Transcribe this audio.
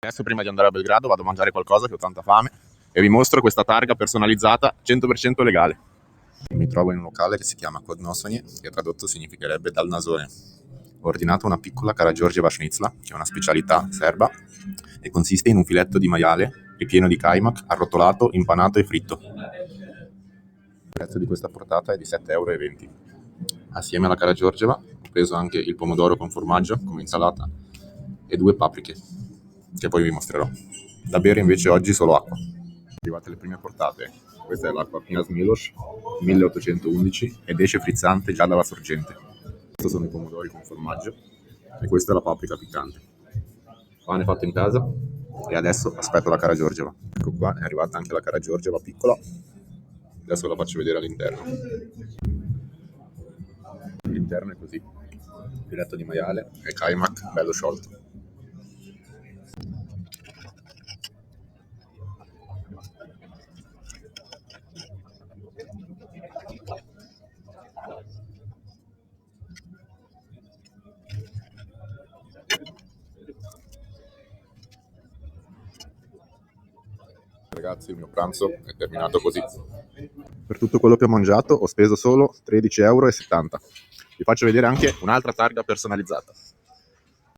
Adesso prima di andare a Belgrado vado a mangiare qualcosa che ho tanta fame e vi mostro questa targa personalizzata 100% legale. Mi trovo in un locale che si chiama Kod Nosonje, che tradotto significherebbe dal nasone. Ho ordinato una piccola Karageorgieva Schnitzla, che è una specialità serba e consiste in un filetto di maiale ripieno di kajmak, arrotolato, impanato e fritto. Il prezzo di questa portata è di 7,20 euro. Assieme alla Karageorgieva ho preso anche il pomodoro con formaggio come insalata e 2 paprike, che poi vi mostrerò. Da bere invece oggi solo acqua. Arrivate le prime portate. Questa è l'acqua Kniaz Miloš 1811 ed esce frizzante già dalla sorgente. Questi sono i pomodori con formaggio e questa è la paprika piccante. Pane fatto in casa e adesso aspetto la Karageorgieva. Ecco qua, è arrivata anche la Karageorgieva piccola. Adesso la faccio vedere all'interno. L'interno è così. Filetto di maiale e kajmak bello sciolto. Ragazzi, il mio pranzo è terminato così. Per tutto quello che ho mangiato ho speso solo 13,70 euro. Vi faccio vedere anche un'altra targa personalizzata.